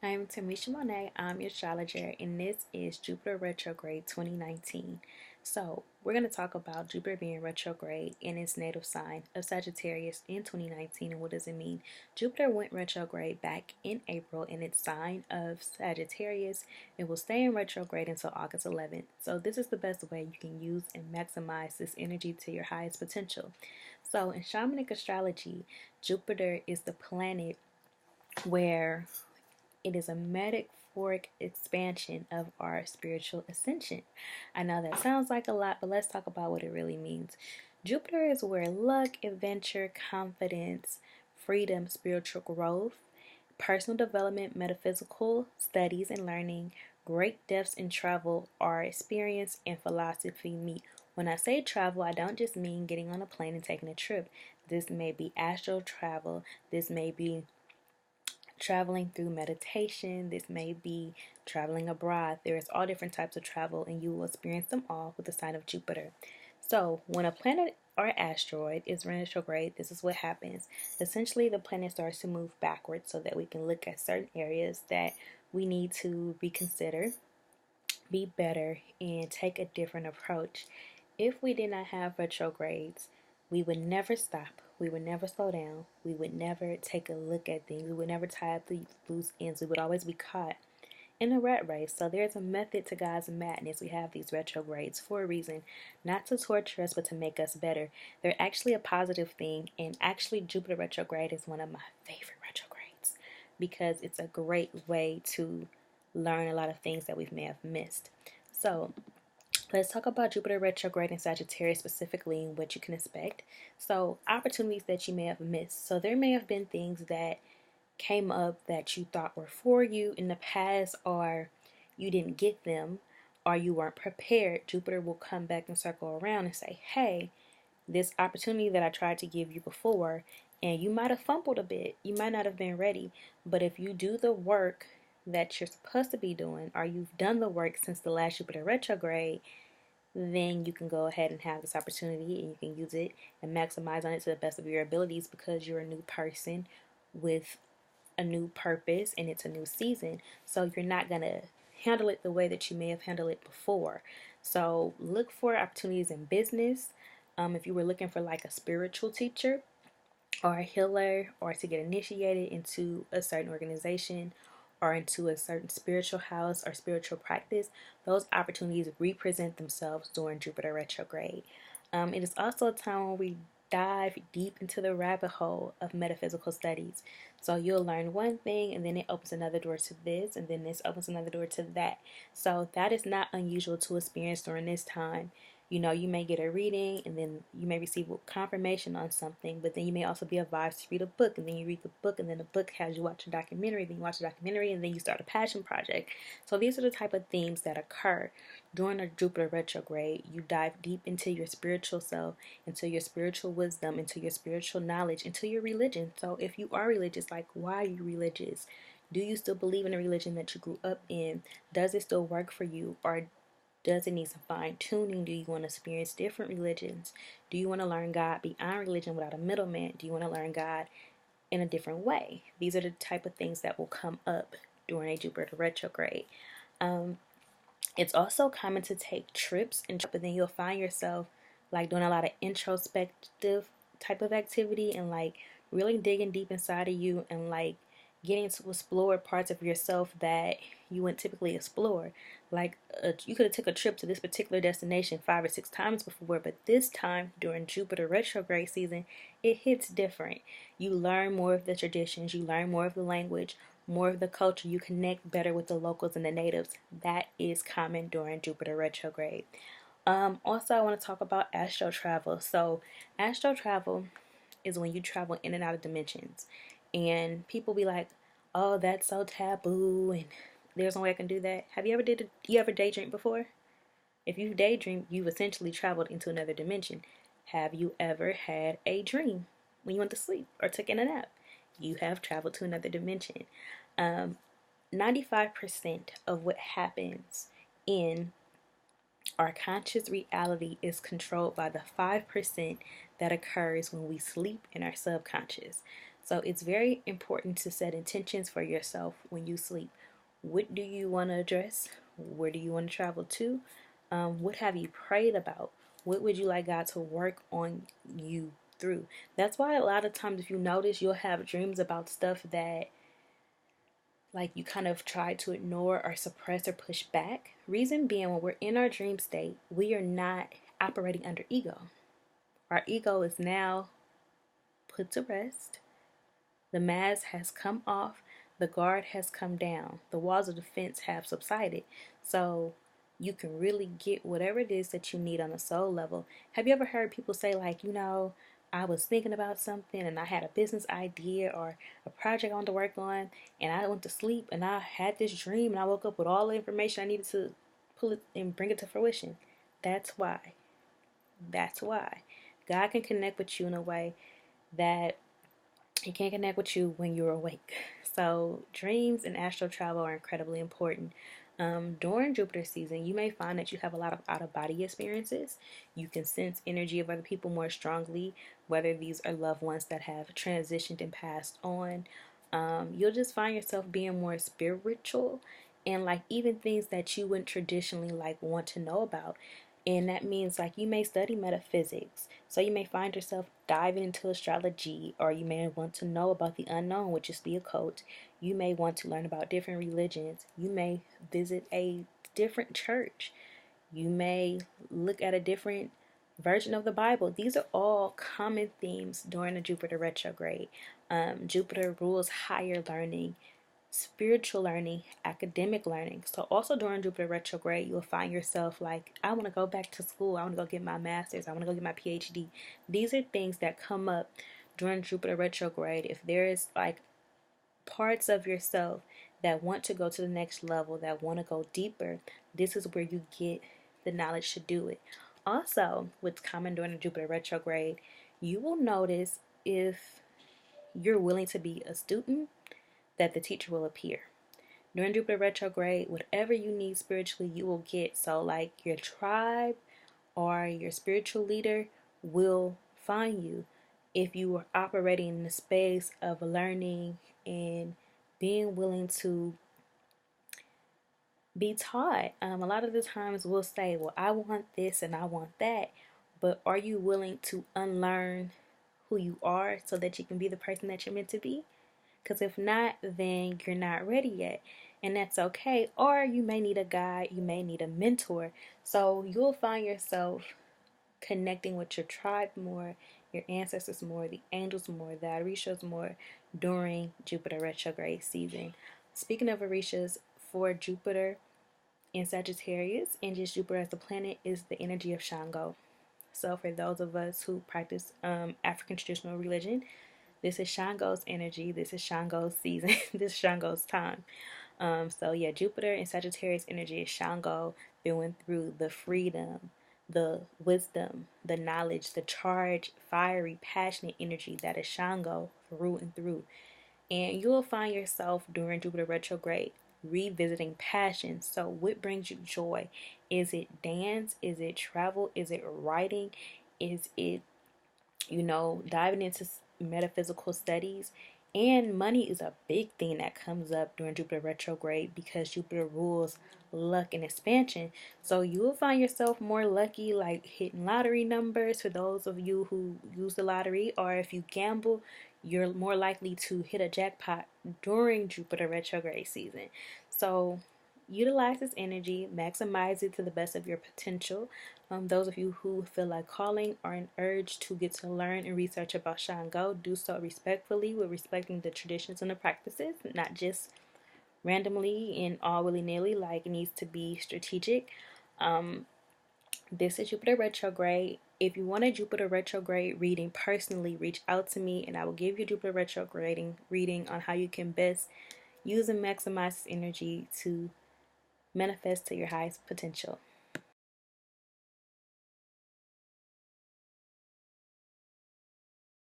I'm Tamisha Monet. I'm your astrologer, and this is Jupiter Retrograde 2019. So, we're going to talk about Jupiter being retrograde in its natal sign of Sagittarius in 2019. And what does it mean? Jupiter went retrograde back in April in its sign of Sagittarius. It will stay in retrograde until August 11th. So, this is the best way you can use and maximize this energy to your highest potential. So, in shamanic astrology, Jupiter is the planet where it is a metaphoric expansion of our spiritual ascension. I know that sounds like a lot, but let's talk about what it really means. Jupiter is where luck, adventure, confidence, freedom, spiritual growth, personal development, metaphysical studies and learning, great depths in travel, our experience, and philosophy meet. When I say travel, I don't just mean getting on a plane and taking a trip. This may be astral travel. This may be traveling through meditation. This may be traveling abroad. There's all different types of travel, and you will experience them all with the sign of Jupiter. So when a planet or asteroid is retrograde, this is what happens. Essentially, the planet starts to move backwards so that we can look at certain areas that we need to reconsider, be better, and take a different approach. If we did not have retrogrades, we would never stop. We would never slow down. We would never take a look at things. We would never tie up the loose ends. We would always be caught in a rat race. So there's a method to God's madness. We have these retrogrades for a reason, not to torture us, but to make us better. They're actually a positive thing. And actually, Jupiter retrograde is one of my favorite retrogrades because it's a great way to learn a lot of things that we may have missed. So let's talk about Jupiter retrograde in Sagittarius specifically and what you can expect. So, opportunities that you may have missed. So, there may have been things that came up that you thought were for you in the past, or you didn't get them, or you weren't prepared. Jupiter will come back and circle around and say, hey, this opportunity that I tried to give you before, and you might have fumbled a bit, you might not have been ready, but if you do the work that you're supposed to be doing, or you've done the work since the last Jupiter retrograde, then you can go ahead and have this opportunity and you can use it and maximize on it to the best of your abilities because you're a new person with a new purpose and it's a new season. So you're not going to handle it the way that you may have handled it before. So look for opportunities in business. If you were looking for like a spiritual teacher or a healer or to get initiated into a certain organization or into a certain spiritual house or spiritual practice, those opportunities represent themselves during Jupiter retrograde. It is also a time when we dive deep into the rabbit hole of metaphysical studies. So you'll learn one thing and then it opens another door to this and then this opens another door to that. So that is not unusual to experience during this time. You know, you may get a reading and then you may receive confirmation on something, but then you may also be advised to read a book and then you read the book and then the book has you watch a documentary, then you watch a documentary and then you start a passion project. So these are the type of themes that occur during a Jupiter retrograde. You dive deep into your spiritual self, into your spiritual wisdom, into your spiritual knowledge, into your religion. So if you are religious, like why are you religious? Do you still believe in the religion that you grew up in? Does it still work for you? Or does it need some fine tuning? Do you want to experience different religions? Do you want to learn God beyond religion without a middleman? Do you want to learn God in a different way? These are the type of things that will come up during a Jupiter retrograde. It's also common to take trips, but then you'll find yourself like doing a lot of introspective type of activity and like really digging deep inside of you and like getting to explore parts of yourself that you wouldn't typically explore. Like you could have took a trip to this particular destination 5 or 6 times before, but this time during Jupiter retrograde season, it hits different. You learn more of the traditions, you learn more of the language, more of the culture, you connect better with the locals and the natives. That is common during Jupiter retrograde. Also, I want to talk about astral travel. So, astral travel is when you travel in and out of dimensions. And people be like, oh, that's so taboo and there's no way I can do that. You ever daydream before? If you've daydreamed, you've essentially traveled into another dimension. Have you ever had a dream when you went to sleep or took in a nap? You have traveled to another dimension. 95% of what happens in our conscious reality is controlled by the 5% that occurs when we sleep in our subconscious. So it's very important to set intentions for yourself when you sleep. What do you want to address? Where do you want to travel to? What have you prayed about? What would you like God to work on you through? That's why a lot of times, if you notice, you'll have dreams about stuff that like you kind of try to ignore or suppress or push back. Reason being, when we're in our dream state, we are not operating under ego. Our ego is now put to rest. The mask has come off. The guard has come down. The walls of defense have subsided. So you can really get whatever it is that you need on a soul level. Have you ever heard people say, like, I was thinking about something and I had a business idea or a project I wanted to work on, and I went to sleep and I had this dream and I woke up with all the information I needed to pull it and bring it to fruition? That's why. That's why. God can connect with you in a way that He can't connect with you when you're awake. So dreams and astral travel are incredibly important. During Jupiter season, you may find that you have a lot of out-of-body experiences. You can sense energy of other people more strongly, whether these are loved ones that have transitioned and passed on. You'll just find yourself being more spiritual, and like even things that you wouldn't traditionally like want to know about. And that means like you may study metaphysics. So you may find yourself diving into astrology, or you may want to know about the unknown, which is the occult. You may want to learn about different religions. You may visit a different church. You may look at a different version of the Bible. These are all common themes during the Jupiter retrograde. Jupiter rules higher learning, spiritual learning, academic learning. So also during Jupiter retrograde, you'll find yourself like, I want to go back to school. I want to go get my master's. I want to go get my PhD. These are things that come up during Jupiter retrograde. If there is like parts of yourself that want to go to the next level, that want to go deeper, this is where you get the knowledge to do it. Also, what's common during the Jupiter retrograde, you will notice if you're willing to be a student, that the teacher will appear. During Jupiter retrograde, whatever you need spiritually, you will get. So like your tribe or your spiritual leader will find you if you are operating in the space of learning and being willing to be taught. A lot of the times we'll say, well, I want this and I want that, but are you willing to unlearn who you are so that you can be the person that you're meant to be? Because if not, then you're not ready yet. And that's okay. Or you may need a guide, you may need a mentor. So you'll find yourself connecting with your tribe more, your ancestors more, the angels more, the Orishas more during Jupiter retrograde season. Speaking of Orishas, for Jupiter in Sagittarius, and just Jupiter as the planet is the energy of Shango. So for those of us who practice African traditional religion, this is Shango's energy. This is Shango's season. This is Shango's time. So yeah, Jupiter and Sagittarius energy is Shango going through the freedom, the wisdom, the knowledge, the charge, fiery, passionate energy that is Shango through and through. And you'll find yourself during Jupiter retrograde revisiting passion. So what brings you joy? Is it dance? Is it travel? Is it writing? Is it, diving into metaphysical studies? And money is a big thing that comes up during Jupiter retrograde because Jupiter rules luck and expansion. So you will find yourself more lucky, like hitting lottery numbers for those of you who use the lottery, or if you gamble, you're more likely to hit a jackpot during Jupiter retrograde season. So utilize this energy, maximize it to the best of your potential. Those of you who feel like calling or an urge to get to learn and research about Shango, do so respectfully with respecting the traditions and the practices, not just randomly and all willy-nilly. Like, it needs to be strategic. This is Jupiter retrograde. If you want a Jupiter retrograde reading personally, reach out to me and I will give you Jupiter retrograde reading on how you can best use and maximize this energy to manifest to your highest potential.